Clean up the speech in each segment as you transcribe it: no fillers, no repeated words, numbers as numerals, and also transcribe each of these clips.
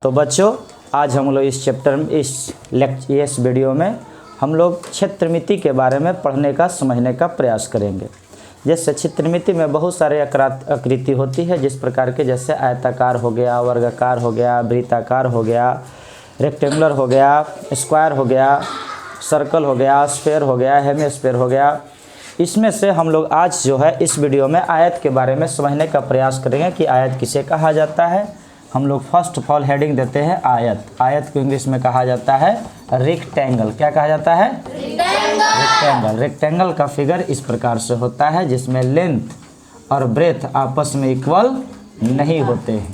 तो बच्चों आज हम लोग इस चैप्टर में इस वीडियो में हम लोग क्षेत्रमिति के बारे में पढ़ने का समझने का प्रयास करेंगे। जैसे क्षेत्रमिति में बहुत सारे आकृति होती है, जिस प्रकार के जैसे आयताकार हो गया, वर्गाकार हो गया, वृत्ताकार हो गया, रेक्टेंगुलर हो गया, स्क्वायर हो गया, सर्कल हो गया, स्फेयर हो गया, हेमिस्फेयर हो गया। इसमें से हम लोग आज जो है इस वीडियो में आयत के बारे में समझने का प्रयास करेंगे कि आयत किसे कहा जाता है। हम लोग फर्स्ट ऑफ ऑल हेडिंग देते हैं आयत। आयत को इंग्लिश में कहा जाता है रेक्टेंगल। क्या कहा जाता है? रेक्टेंगल। रेक्टेंगल का फिगर इस प्रकार से होता है जिसमें लेंथ और ब्रेथ आपस में इक्वल नहीं होते हैं।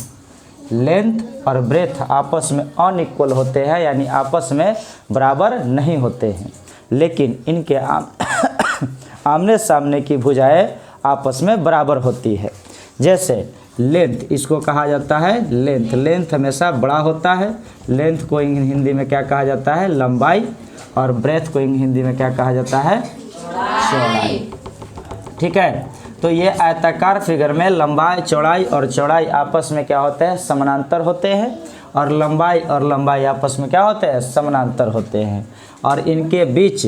लेंथ और ब्रेथ आपस में अनइक्वल होते हैं, यानी आपस में बराबर नहीं होते हैं, लेकिन इनके आमने सामने की भुजाएं आपस में बराबर होती है। जैसे लेंथ, इसको कहा जाता है लेंथ। लेंथ हमेशा बड़ा होता है। लेंथ को हिंदी में क्या कहा जाता है? लंबाई। और ब्रेथ को हिंदी में क्या कहा जाता है? चौड़ाई। ठीक है, तो ये आयताकार फिगर में लंबाई, चौड़ाई और चौड़ाई आपस में क्या होते हैं? समानांतर होते हैं। और लंबाई और लंबाई आपस में क्या होते हैं? समानांतर होते हैं। और इनके बीच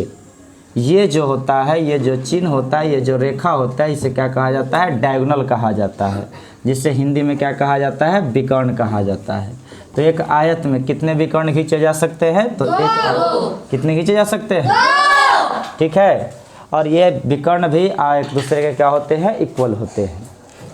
ये जो होता है, ये जो चिन्ह होता है, ये जो रेखा होता है, इसे क्या कहा जाता है? डायगोनल कहा जाता है, जिसे हिंदी में क्या कहा जाता है? विकर्ण कहा जाता है। तो एक आयत में कितने विकर्ण खींचे जा सकते हैं? तो एक कितने खींचे जा सकते हैं? ठीक है, और ये विकर्ण भी एक दूसरे के क्या होते हैं? इक्वल होते हैं।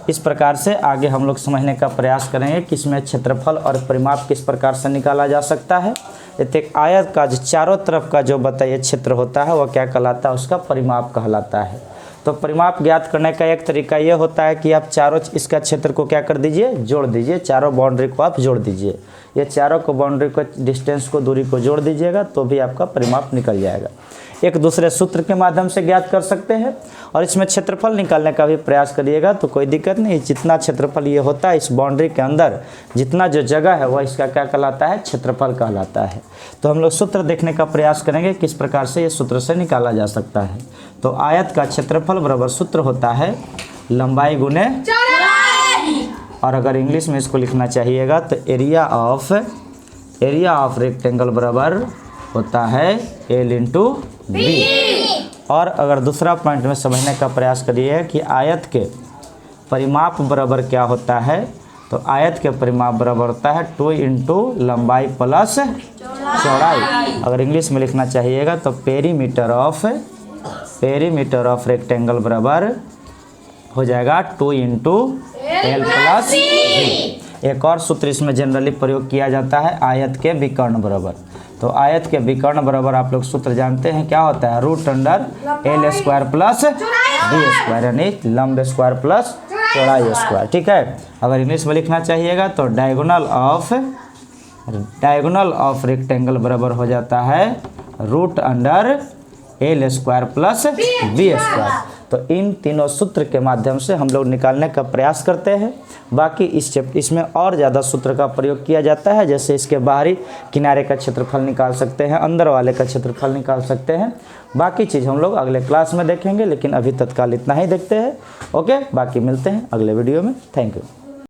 इस प्रकार से आगे हम लोग समझने का प्रयास करेंगे कि इसमें क्षेत्रफल और परिमाप किस प्रकार से निकाला जा सकता है। एक आयत का जो चारों तरफ का जो बताइए क्षेत्र होता है वह क्या कहलाता है? उसका परिमाप कहलाता है। तो परिमाप ज्ञात करने का एक तरीका ये होता है कि आप चारों इसका क्षेत्र को क्या कर दीजिए? जोड़ दीजिए। चारों बाउंड्री को आप जोड़ दीजिए। ये चारों को बाउंड्री को डिस्टेंस को, दूरी को जोड़ दीजिएगा तो भी आपका परिमाप निकल जाएगा। एक दूसरे सूत्र के माध्यम से ज्ञात कर सकते हैं। और इसमें क्षेत्रफल निकालने का भी प्रयास करिएगा तो कोई दिक्कत नहीं। जितना क्षेत्रफल ये होता है इस बाउंड्री के अंदर, जितना जो जगह है वह इसका क्या कहलाता है? क्षेत्रफल कहलाता है। तो हम लोग सूत्र देखने का प्रयास करेंगे किस प्रकार से ये सूत्र से निकाला जा सकता है। तो आयत का क्षेत्रफल बराबर सूत्र होता है लंबाई गुने चौड़ाई। और अगर इंग्लिश में इसको लिखना चाहिएगा तो एरिया ऑफ रेक्टेंगल बराबर होता है L इंटू बी। और अगर दूसरा पॉइंट में समझने का प्रयास करिए कि आयत के परिमाप बराबर क्या होता है, तो आयत के परिमाप बराबर होता है 2 इंटू लंबाई प्लस चौड़ाई। अगर इंग्लिश में लिखना चाहिएगा तो पेरीमीटर ऑफ रेक्टेंगल बराबर हो जाएगा 2 इंटू L प्लस बी। एक और सूत्र इसमें जनरली प्रयोग किया जाता है आयत के विकर्ण बराबर। तो आयत के विकर्ण बराबर आप लोग सूत्र जानते हैं क्या होता है? Root under L square plus B square, यानी लंब स्क्वायर प्लस चौड़ाई स्क्वायर। ठीक है, अगर इंग्लिश में लिखना चाहिएगा तो डायगोनल ऑफ रेक्टेंगल बराबर हो जाता है root under L square plus B square. तो इन तीनों सूत्र के माध्यम से हम लोग निकालने का प्रयास करते हैं। बाकी इसमें और ज़्यादा सूत्र का प्रयोग किया जाता है। जैसे इसके बाहरी किनारे का क्षेत्रफल निकाल सकते हैं, अंदर वाले का क्षेत्रफल निकाल सकते हैं। बाकी चीज़ हम लोग अगले क्लास में देखेंगे, लेकिन अभी तत्काल इतना ही देखते हैं। ओके, बाकी मिलते हैं अगले वीडियो में। Thank you.